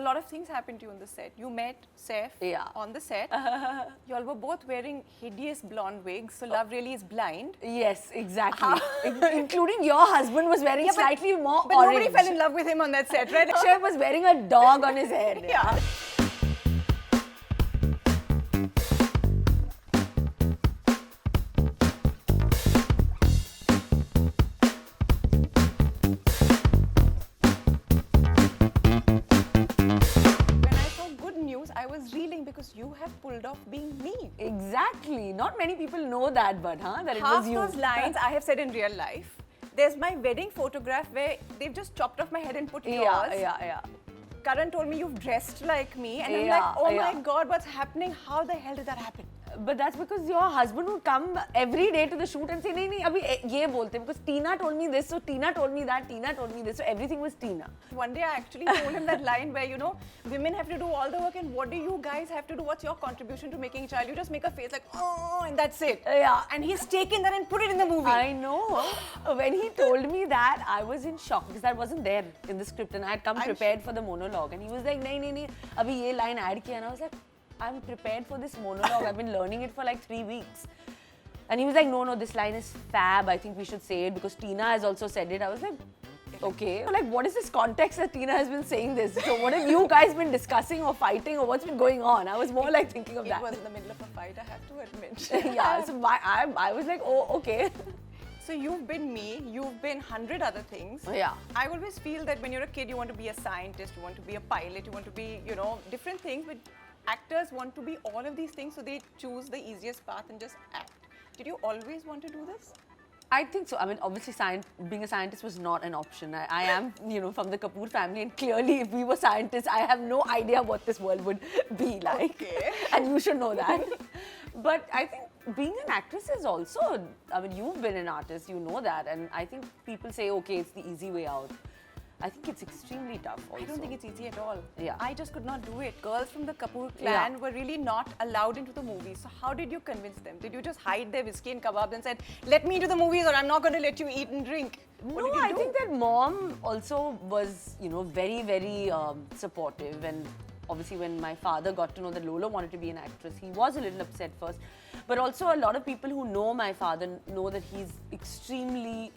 a lot of things happened to you on the set. You met Saif on the set. You all were both wearing hideous blonde wigs, so love really is blind. Yes, exactly. Including your husband was wearing slightly more but orange. Nobody fell in love with him on that set, right? Akshay was wearing a dog on his head. Yeah. I was reeling because you have pulled off being me. Exactly. Not many people know that, but that it Half was you. Those lines I have said in real life. There's my wedding photograph where they've just chopped off my head and put yours. Yeah. Karan told me you've dressed like me, and I'm like, oh my God, what's happening? How the hell did that happen? But that's because your husband would come every day to the shoot and say, nahi, abhi ye bolte, because Tina told me this, so Tina told me that, Tina told me this, so everything was Tina. One day I actually told him that line where, you know, women have to do all the work, and what do you guys have to do? What's your contribution to making a child? You just make a face like, oh, and that's it. Yeah. And he's taken that and put it in the movie. I know. When he told me that, I was in shock because that wasn't there in the script, and I had come prepared for the monologue, and he was like, nahi, abhi ye line add kiya, and I was like, I'm prepared for this monologue. I've been learning it for like 3 weeks. And he was like, no, this line is fab. I think we should say it because Tina has also said it. I was like, okay. Like, what is this context that Tina has been saying this? So what have you guys been discussing or fighting or what's been going on? I was more like thinking of that. It was in the middle of a fight, I have to admit. Yeah, so I was like, oh, okay. So you've been me, you've been 100 other things. Yeah. I always feel that when you're a kid, you want to be a scientist, you want to be a pilot, you want to be, you know, different things. But actors want to be all of these things, so they choose the easiest path and just act. Did you always want to do this? I think so. I mean, obviously, being a scientist was not an option. I am, you know, from the Kapoor family, and clearly, if we were scientists, I have no idea what this world would be like. Okay. And you should know that. But I think being an actress is also, I mean, you've been an artist, you know that, and I think people say, okay, it's the easy way out. I think it's extremely tough also. I don't think it's easy at all. Yeah. I just could not do it. Girls from the Kapoor clan were really not allowed into the movies. So how did you convince them? Did you just hide their whiskey and kebabs and said, let me into the movies or I'm not going to let you eat and drink? No, I think that mom also was, you know, very, very supportive. And obviously when my father got to know that Lolo wanted to be an actress, he was a little upset first. But also a lot of people who know my father know that he's extremely...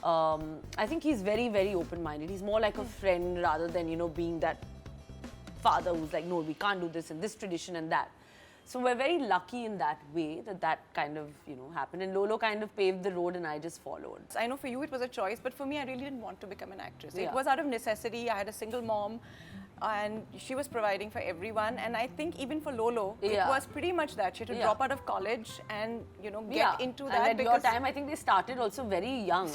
I think he's very, very open-minded. He's more like a friend rather than, you know, being that father who's like, no, we can't do this in this tradition and that. So we're very lucky in that way that kind of, you know, happened. And Lolo kind of paved the road and I just followed. I know for you it was a choice, but for me, I really didn't want to become an actress. It was out of necessity. I had a single mom and she was providing for everyone. And I think even for Lolo, it was pretty much that. She had to drop out of college and, you know, get into that. And at your time, I think they started also very young.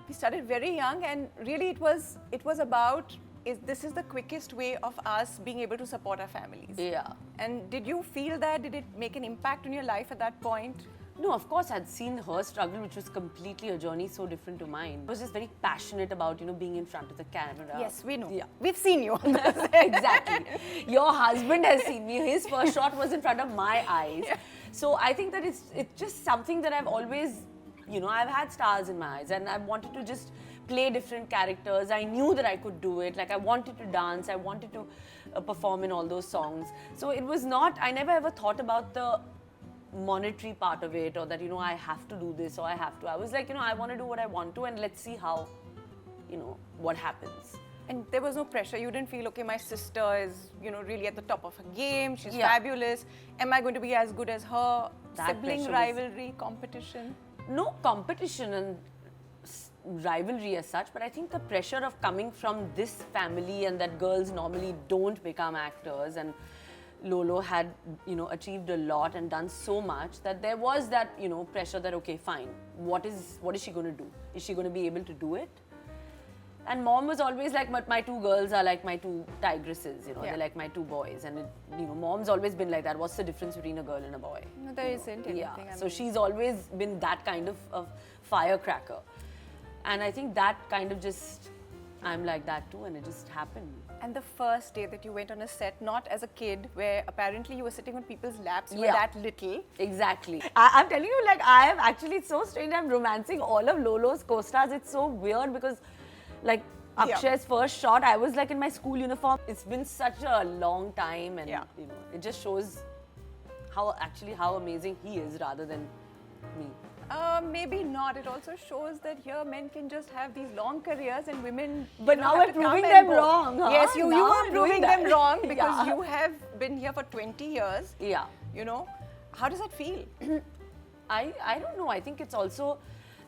We started very young, and really it was about, this is the quickest way of us being able to support our families. Yeah. And did you feel that? Did it make an impact on your life at that point? No, of course, I'd seen her struggle, which was completely a journey so different to mine. I was just very passionate about, you know, being in front of the camera. Yes, we know. Yeah. We've seen you. Exactly. Your husband has seen me. His first shot was in front of my eyes. Yeah. So I think that it's just something that I've always, you know, I've had stars in my eyes and I wanted to just play different characters. I knew that I could do it. Like I wanted to dance. I wanted to perform in all those songs. So it was not, I never ever thought about the monetary part of it or that, you know, I have to do this or I have to. I was like, you know, I want to do what I want to and let's see how, you know, what happens. And there was no pressure. You didn't feel, okay, my sister is, you know, really at the top of her game. She's fabulous. Am I going to be as good as her? That sibling rivalry, competition? No competition and rivalry as such, but I think the pressure of coming from this family and that girls normally don't become actors, and Lolo had, you know, achieved a lot and done so much that there was that, you know, pressure that, okay, fine, what is she going to do? Is she going to be able to do it? And mom was always like, but my two girls are like my two tigresses, you know, they're like my two boys. And, you know, mom's always been like that. What's the difference between a girl and a boy? No, there isn't anything. Yeah, so she's always been that kind of firecracker. And I think that kind of just, I'm like that too, and it just happened. And the first day that you went on a set, not as a kid, where apparently you were sitting on people's laps, you were that little. Exactly. I'm telling you, like, I am actually, it's so strange, I'm romancing all of Lolo's co-stars. It's so weird because, like, Akshay's first shot, I was like in my school uniform. It's been such a long time, and you know, it just shows how amazing he is rather than me. Maybe not. It also shows that here men can just have these long careers and women. But now we're proving them wrong. Huh? Yes, you are proving them wrong because you have been here for 20 years. Yeah. You know, how does that feel? I don't know. I think it's also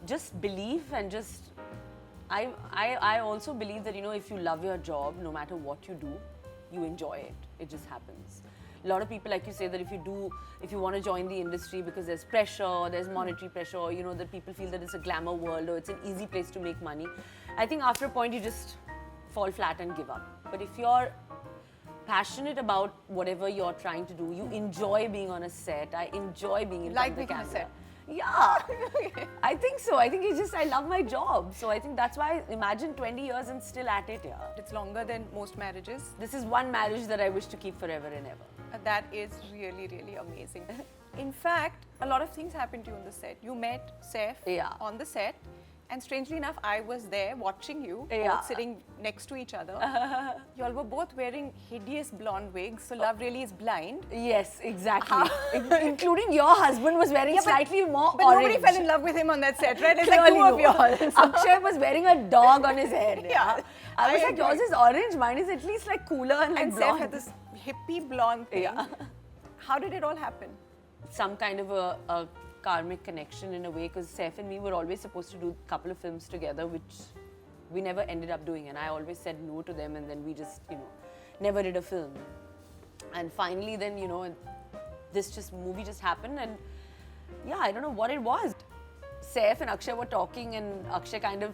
just belief and just. I also believe that, you know, if you love your job, no matter what you do, you enjoy it. It just happens. A lot of people, like you say, that if you want to join the industry because there's pressure, there's monetary pressure, or, you know, that people feel that it's a glamour world or it's an easy place to make money. I think after a point you just fall flat and give up. But if you're passionate about whatever you're trying to do, you enjoy being on a set. I enjoy being in front of the camera. Set. Yeah, I think so. I think I love my job. So I think that's why, imagine 20 years and still at it, yeah. It's longer than most marriages. This is one marriage that I wish to keep forever and ever. That is really, really amazing. In fact, a lot of things happened to you on the set. You met Saif on the set. And strangely enough, I was there watching you, both sitting next to each other. You all were both wearing hideous blonde wigs, so love really is blind. Yes, exactly. Including your husband was wearing slightly more but orange. Nobody fell in love with him on that set, right? It's like two of yours. Akshay was wearing a dog on his head. Yeah. I was like, yours is orange, mine is at least like cooler and like blonde. And Saif had this hippie blonde thing. Yeah. How did it all happen? Some kind of a karmic connection in a way, because Saif and me were always supposed to do a couple of films together, which we never ended up doing, and I always said no to them, and then we just, you know, never did a film. And finally then, you know, this movie just happened, and yeah, I don't know what it was. Saif and Akshay were talking, and Akshay kind of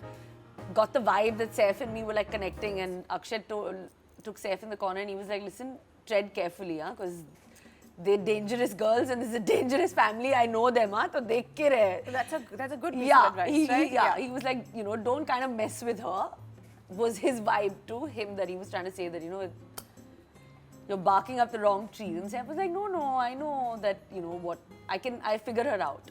got the vibe that Saif and me were like connecting, and Akshay took Saif in the corner and he was like, listen, tread carefully, because they're dangerous girls and this is a dangerous family. I know them, so dekh ke rahe. That's a good piece of advice, right? He was like, you know, don't kind of mess with her. Was his vibe to him that he was trying to say that, you know, you're barking up the wrong tree. And Saif was like, no, I know that, you know what, I figure her out.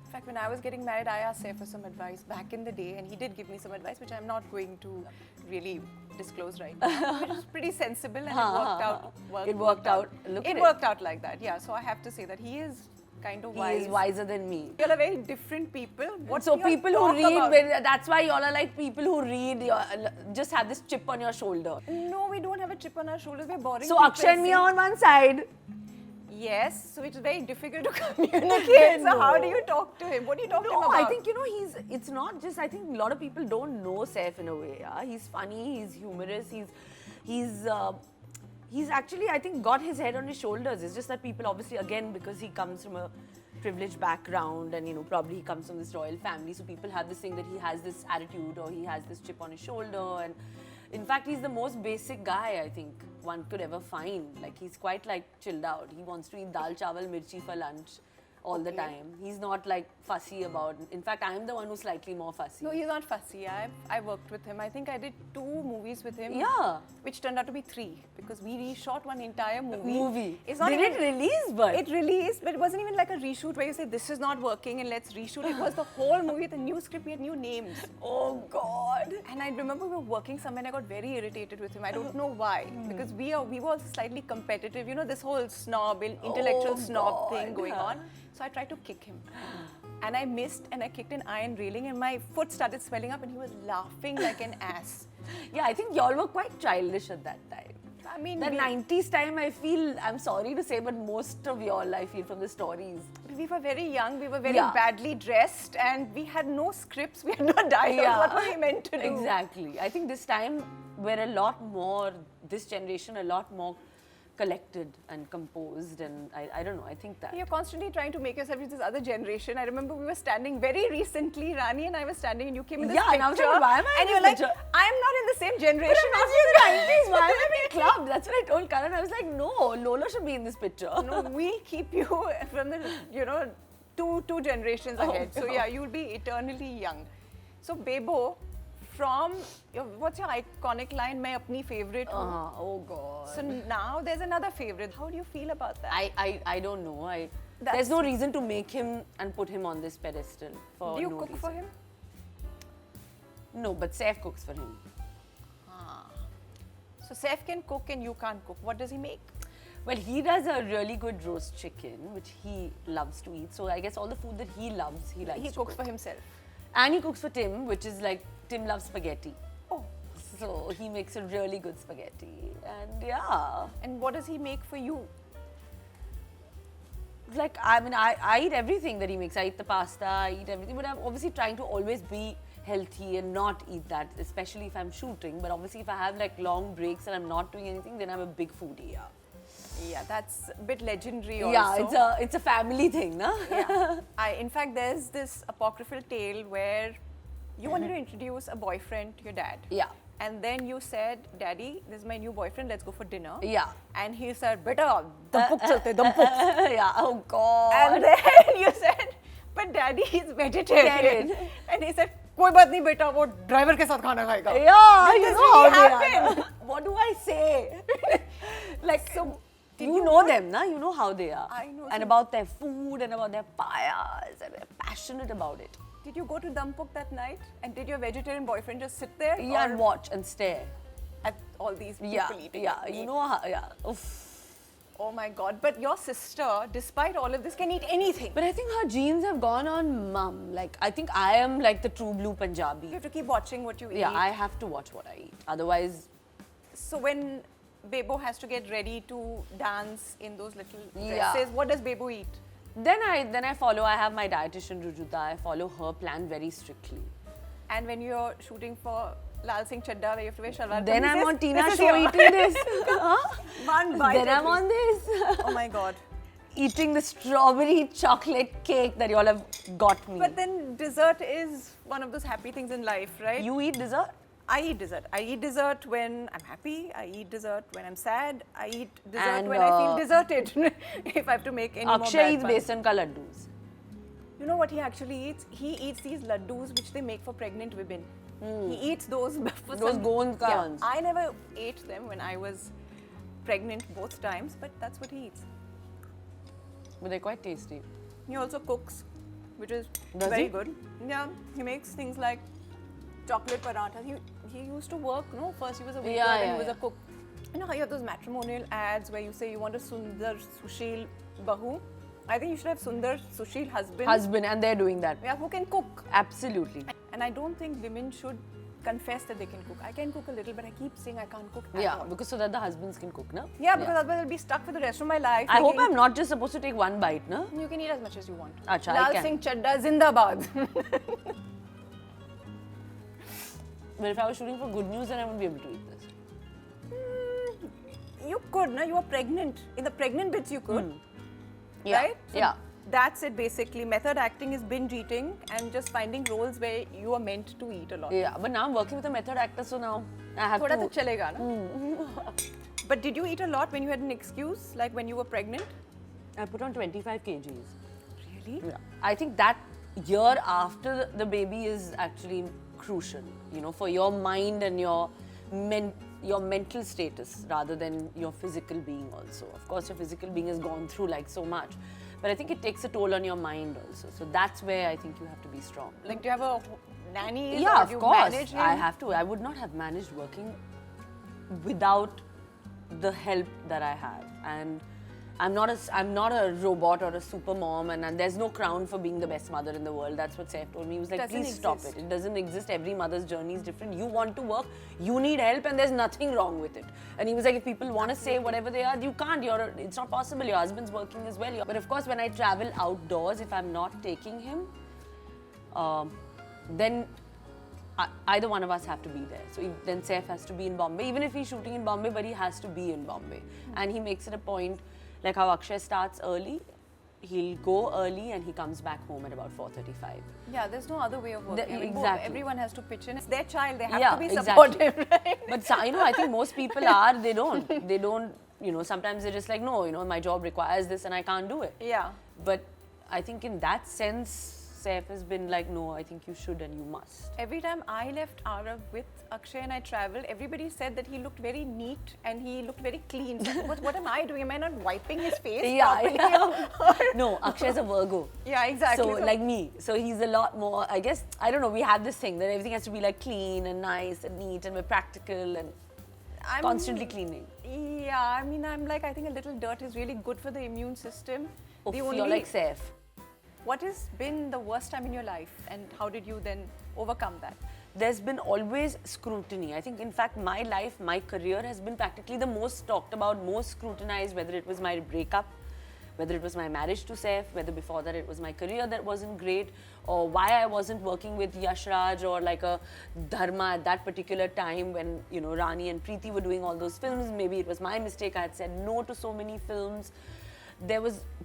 In fact, when I was getting married, I asked Saif for some advice back in the day, and he did give me some advice, which I'm not going to really disclose right now. It was pretty sensible, and it worked out. It worked out like that, yeah. So I have to say that he is kind of wise. He is wiser than me. You're a very different people. So people who read, that's why y'all are like people who read, just have this chip on your shoulder. No, we don't have a chip on our shoulders. We're boring. So Akshay and me are on one side. Yes, so it's very difficult to communicate. So how do you talk to him? What do you talk to him about? I think, you know, it's not just, I think a lot of people don't know Saif in a way. Yeah? He's funny, he's humorous, he's actually, I think, got his head on his shoulders. It's just that people obviously, again, because he comes from a privileged background and, you know, probably he comes from this royal family, so people have this thing that he has this attitude or he has this chip on his shoulder, and in fact, he's the most basic guy I think one could ever find. Like, he's quite like chilled out. He wants to eat dal chawal mirchi for lunch all the time. He's not like fussy about. In fact, I'm the one who's slightly more fussy. No, he's not fussy. I worked with him. I think I did 2 movies with him. Yeah. Which turned out to be 3 because we reshot one entire movie. It's not even released, but it released, but it wasn't even like a reshoot where you say this is not working and let's reshoot. It was the whole movie with a new script. We had new names. Oh God. And I remember we were working somewhere and I got very irritated with him. I don't know why. Because we were also slightly competitive. You know, this whole intellectual snob thing going on. So I tried to kick him. And I missed and I kicked an iron railing and my foot started swelling up and he was laughing like an ass. Yeah, I think y'all were quite childish at that time. I mean, the 90s time, I feel, I'm sorry to say, but most of y'all, I feel, from the stories. We were very young, we were very badly dressed and we had no scripts, we had no dialogue. What were we meant to do? Exactly. I think this time, we're a lot more, this generation, a lot more collected and composed, and I don't know, I think that. You're constantly trying to make yourself into this other generation. I remember we were standing very recently, Rani and I were standing and you came in this picture. And I was like, why am I and you're like, I'm not in the same generation as you. 90s, why am I being clubbed? That's what I told Karan. I was like, no, Lola should be in this picture. No, we'll keep you from the, you know, two generations ahead. So yeah, you'll be eternally young. So Bebo, what's your iconic line? My apni favorite. Oh God. So now there's another favorite. How do you feel about that? I don't know. There's no reason to make him and put him on this pedestal for Do you no cook reason. for him? No, but Saif cooks for him. So Saif can cook and you can't cook. What does he make? Well, he does a really good roast chicken, which he loves to eat. So I guess all the food that he loves, he likes to cook. He cooks for himself. And he cooks for Tim, which is like, Tim loves spaghetti. Oh. So he makes a really good spaghetti. And yeah. And what does he make for you? Like, I mean, I eat everything that he makes. I eat the pasta, I eat everything. But I'm obviously trying to always be healthy and not eat that, especially if I'm shooting. But obviously, if I have like long breaks and I'm not doing anything, then I'm a big foodie. Yeah, that's a bit legendary also. Yeah, it's a family thing, no? Yeah. In fact, there's this apocryphal tale where you wanted to introduce a boyfriend to your dad. Yeah. And then you said, Daddy, this is my new boyfriend, let's go for dinner. Yeah. And he said, Beta, dampuk chalte, dampuk. Yeah, oh God. And then you said, but Daddy is vegetarian. And he said, कोई बात नहीं बेटा, वो driver के साथ खाना खाएगा. Yeah, you know how happen. they are. What do I say? Like, so you know them, na? You know how they are. I know. And about their food and about their payas, and they're passionate about it. Did you go to Dampuk that night? And did your vegetarian boyfriend just sit there? Yeah, and watch and stare. At all these people eating? Yeah, you know how, yeah. Oof. Oh my God, but your sister, despite all of this, can eat anything. But I think her genes have gone on mum. Like, I think I am like the true blue Punjabi. You have to keep watching what you eat. Yeah, I have to watch what I eat. Otherwise... So when Bebo has to get ready to dance in those little dresses, what does Bebo eat? Then I follow, I have my dietitian Rujuta, I follow her plan very strictly. And when you're shooting for Lal Singh Chadda, where you have to wear shalwar then kameez, I'm on Tina show eating this. One bite. Then I'm on this. Oh my God. Eating the strawberry chocolate cake that you all have got me. But then dessert is one of those happy things in life, right? You eat dessert? I eat dessert. I eat dessert when I'm happy. I eat dessert when I'm sad. I eat dessert when I feel deserted. If I have to make any Akshay eats more bad besan ka laddus. You know what he actually eats? He eats these laddus which they make for pregnant women. He eats those for Those goand ka ones. I never ate them when I was pregnant both times, but that's what he eats. But they're quite tasty. He also cooks, which is Does very he? good. Yeah, he makes things like chocolate parathas. He used to work, no? First he was a waiter and he was a cook. You know how you have those matrimonial ads where you say you want a Sundar Sushil Bahu? I think you should have Sundar Sushil husband. And they're doing that. Yeah, who can cook. Absolutely. And I don't think women should confess that they can cook. I can cook a little, but I keep saying I can't cook at all. Because so that the husbands can cook, no? Yeah, because otherwise I'll be stuck for the rest of my life. I hope I'm not just supposed to take one bite, no? You can eat as much as you want. Achha, I Lal can. Singh Chadda Zindabad. But if I was shooting for Good News, then I wouldn't be able to eat this. You could, no? You were pregnant. In the pregnant bits, you could. Yeah. Right? So Yeah. That's it basically. Method acting is binge eating and just finding roles where you are meant to eat a lot. Yeah, but now I'm working with a method actor, so now I have Thoda to... to chalega, na? But did you eat a lot when you had an excuse, like when you were pregnant? I put on 25 kgs. Really? Yeah. I think that year after the baby is actually crucial, you know, for your mind and your mental status rather than your physical being also. Of course, your physical being has gone through like so much, but I think it takes a toll on your mind also. So that's where I think you have to be strong. Like, do you have a nanny? Yeah, or of do you course. manage him? I have to. I would not have managed working without the help that I have. And I'm not a robot or a super mom, and there's no crown for being the best mother in the world. That's what Saif told me. He was like, Doesn't please stop exist. it. It doesn't exist. Every mother's journey is different. You want to work, you need help, and there's nothing wrong with it. And he was like, if people want to say whatever they are, you can't. It's not possible. Your husband's working as well. But of course, when I travel outdoors, if I'm not taking him, then either one of us have to be there. So then Saif has to be in Bombay, even if he's shooting in Bombay, but he has to be in Bombay. And he makes it a point, like how Akshay starts early, he'll go early and he comes back home at about 4:35. Yeah, there's no other way of working. I mean, Exactly. Everyone has to pitch in. It's their child. They have Yeah, to be exactly. supportive, right? But you know, I think most people are, they don't, you know, sometimes they're just like, no, you know, my job requires this and I can't do it. Yeah. But I think in that sense, Saif has been like, no, I think you should and you must. Every time I left Arab with Akshay and I traveled, everybody said that he looked very neat and he looked very clean. So what am I doing? Am I not wiping his face properly? No, Akshay's a Virgo. Yeah, exactly. So like me. So he's a lot more, I guess, I don't know, we have this thing that everything has to be like clean and nice and neat and we're practical and... constantly cleaning. Yeah, I mean, I'm like, I think a little dirt is really good for the immune system. You're like Saif. What has been the worst time in your life and how did you then overcome that? There's been always scrutiny. I think, in fact, my life, my career has been practically the most talked about, most scrutinized, whether it was my breakup, whether it was my marriage to Saif, whether before that it was my career that wasn't great, or why I wasn't working with Yash Raj or like a Dharma at that particular time when, you know, Rani and Preeti were doing all those films. Maybe it was my mistake. I had said no to so many films.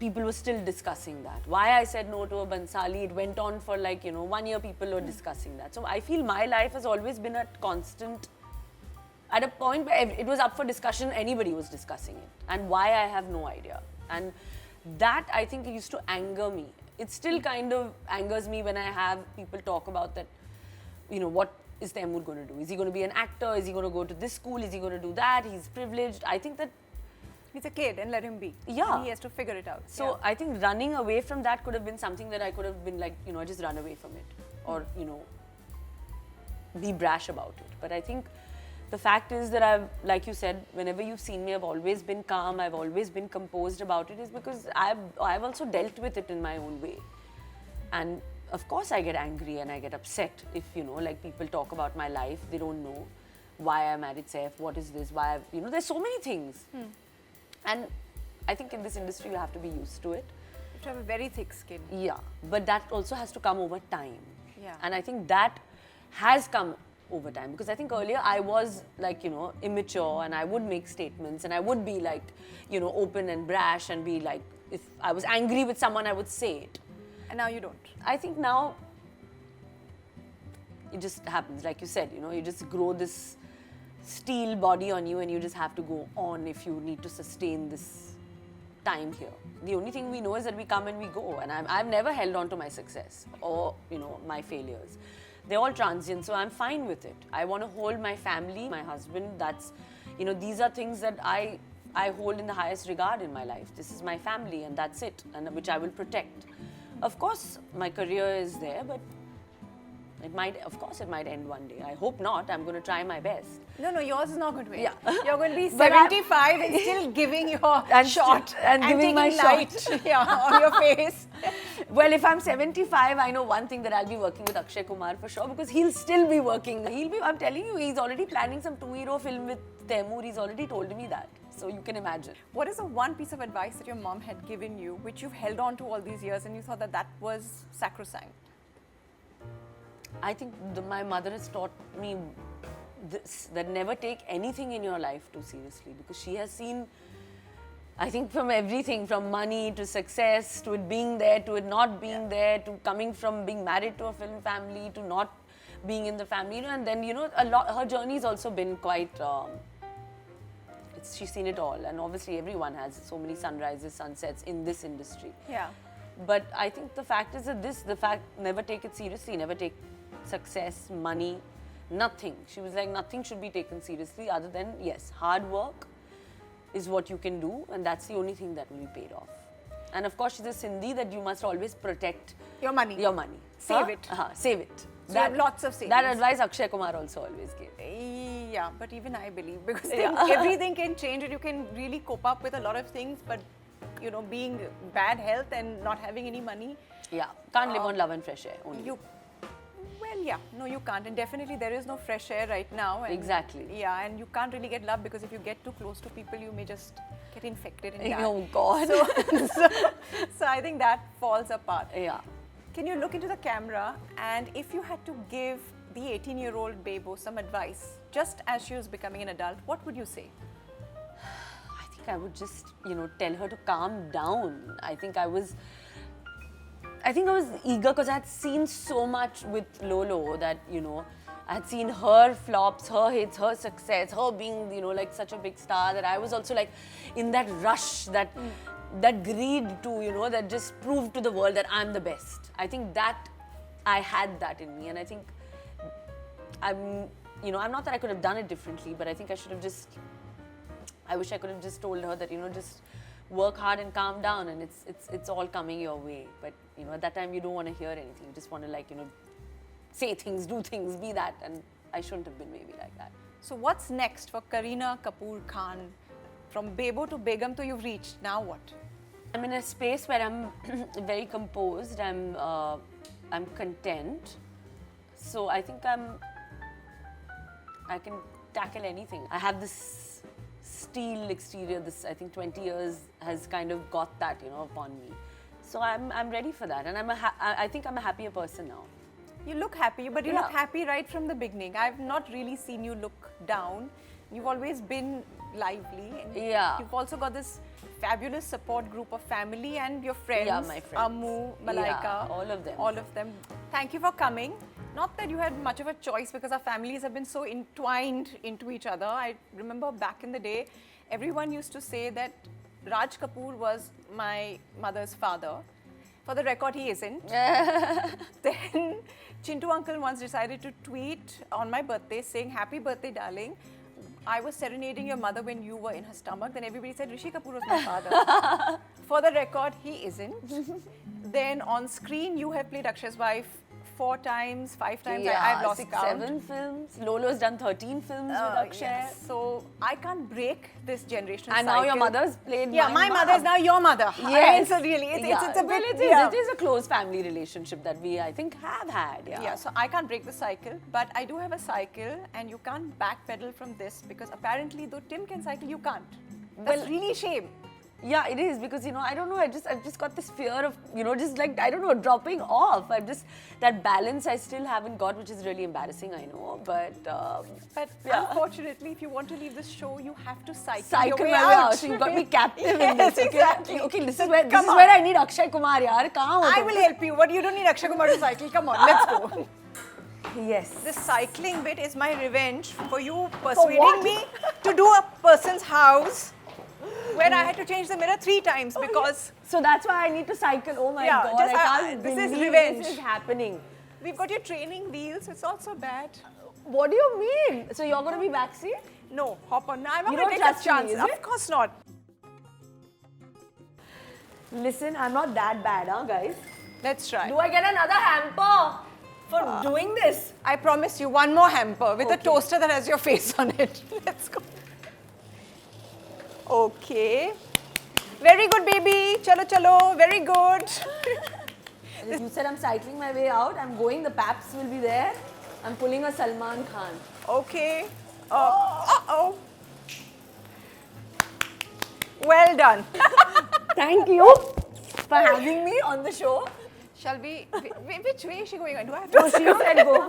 People were still discussing that. Why I said no to a Bansali, it went on for like, you know, 1 year people were discussing that. So I feel my life has always been a constant, at a point where it was up for discussion, anybody was discussing it. And why, I have no idea. And that, I think, used to anger me. It still kind of angers me when I have people talk about that, you know, what is Taimur going to do? Is he going to be an actor? Is he going to go to this school? Is he going to do that? He's privileged. I think that he's a kid and let him be. Yeah. And he has to figure it out. So I think running away from that could have been something that I could have been like, you know, just run away from it or, you know, be brash about it. But I think the fact is that I've, like you said, whenever you've seen me, I've always been calm. I've always been composed about it is because I've also dealt with it in my own way. And of course I get angry and I get upset if, you know, like people talk about my life. They don't know why I married Saif, what is this, why I've, you know, there's so many things. And I think in this industry, you have to be used to it. You have to have a very thick skin. Yeah, but that also has to come over time. Yeah. And I think that has come over time because I think earlier I was like, you know, immature and I would make statements and I would be like, you know, open and brash and be like, if I was angry with someone, I would say it. And now you don't. I think now it just happens. Like you said, you know, you just grow this steel body on you and you just have to go on if you need to sustain this time here. The only thing we know is that we come and we go, and I've never held on to my success or, you know, my failures. They're all transient, so I'm fine with it. I want to hold my family, my husband. That's, you know, these are things that I hold in the highest regard in my life. This is my family and that's it, and which I will protect. Of course, my career is there, but it might, of course, it might end one day. I hope not. I'm going to try my best. No, yours is not going to end. Yeah. You're going to be 75 and still giving your shot and giving my light shot. Yeah, on your face. Well, if I'm 75, I know one thing that I'll be working with Akshay Kumar for sure because he'll still be working. I'm telling you, he's already planning some 2-hero film with Taimur. He's already told me that. So you can imagine. What is the one piece of advice that your mom had given you, which you've held on to all these years and you thought that was sacrosanct? I think my mother has taught me this, that never take anything in your life too seriously because she has seen, I think, from everything, from money to success, to it being there, to it not being there, to coming from being married to a film family, to not being in the family, you know, and then, you know, her journey's also been quite, she's seen it all, and obviously everyone has so many sunrises, sunsets in this industry. Yeah. But I think the fact is that never take it seriously, never take success, money, nothing. She was like, nothing should be taken seriously other than, yes, hard work is what you can do and that's the only thing that will be paid off. And of course, she's a Sindhi that you must always protect your money. Save it. Save it. So you have lots of savings. That advice Akshay Kumar also always gave. Yeah, but even I believe because everything can change and you can really cope up with a lot of things, but you know, being bad health and not having any money. Yeah, can't live on love and fresh air only. Well, yeah, no, you can't, and definitely there is no fresh air right now. And exactly. Yeah, and you can't really get love because if you get too close to people, you may just get infected and die. Oh God. So I think that falls apart. Yeah. Can you look into the camera, and if you had to give the 18-year-old Bebo some advice, just as she was becoming an adult, what would you say? I think I would just, you know, tell her to calm down. I think I was eager because I had seen so much with Lolo that, you know, I had seen her flops, her hits, her success, her being, you know, like such a big star that I was also like in that rush, that greed to, you know, that just proved to the world that I'm the best. I think that I had that in me, and I think I'm not that I could have done it differently, but I think I wish I could have just told her that, you know, just work hard and calm down and it's all coming your way. But, you know, at that time you don't want to hear anything. You just want to, like, you know, say things, do things, be that, and I shouldn't have been maybe like that. So what's next for Kareena Kapoor Khan? From Bebo to Begum to you've reached. Now what? I'm in a space where I'm very composed. I'm content. So I think I can tackle anything. I have this steel exterior. This, I think 20 years has kind of got that, upon me. So I'm ready for that, and I think I'm a happier person now. You look happy, but you look happy right from the beginning. I've not really seen you look down. You've always been lively. And you've also got this fabulous support group of family and your friends. Yeah, my friends. Ammu, Malaika. All of them. All of them. Thank you for coming. Not that you had much of a choice because our families have been so entwined into each other. I remember back in the day, everyone used to say that Raj Kapoor was my mother's father. For the record, he isn't. Then Chintu uncle once decided to tweet on my birthday saying, "Happy birthday, darling. I was serenading your mother when you were in her stomach." Then everybody said Rishi Kapoor was my father. For the record, he isn't. Then on screen, you have played Akshay's wife 4 times, 5 times. I've lost 6, count. 7 films. Lolo's done 13 films with Akshay. Yes. So I can't break this generational And cycle. now your mother's played my mother is now your mother. Yes. I mean, so really, it's a bit... It is a close family relationship that we, I think, have had. Yeah, so I can't break the cycle, but I do have a cycle, and you can't backpedal from this because apparently, though Tim can cycle, you can't. That's really shame. Yeah, it is because I don't know. I've just got this fear of just like dropping off. That balance I still haven't got, which is really embarrassing. I know, but unfortunately, if you want to leave this show, you have to cycle your way my way out. So you got me captive in this. Exactly. Okay, this is where I need Akshay Kumar. Yaar, I will help you, but you don't need Akshay Kumar to cycle. Come on, let's go. Yes. This cycling bit is my revenge for you persuading me to do a person's house where I had to change the mirror 3 times because... So that's why I need to cycle. Oh my God, I can't this believe is revenge. this is happening. We've got your training wheels, it's not so bad. What do you mean? So you're going to be backseat? No, hop on. I'm not You going to don't take a trust me, chance. is Of it? course not. Listen, I'm not that bad, guys? Let's try. Do I get another hamper for doing this? I promise you one more hamper with a toaster that has your face on it. Let's go. Okay. Very good, baby. Chalo, chalo. Very good. You said I'm cycling my way out. I'm going. The Paps will be there. I'm pulling a Salman Khan. Okay. Uh-oh. Well done. Thank you for having me on the show. Shall we? Which way is she going? Do I have to? No, she said go.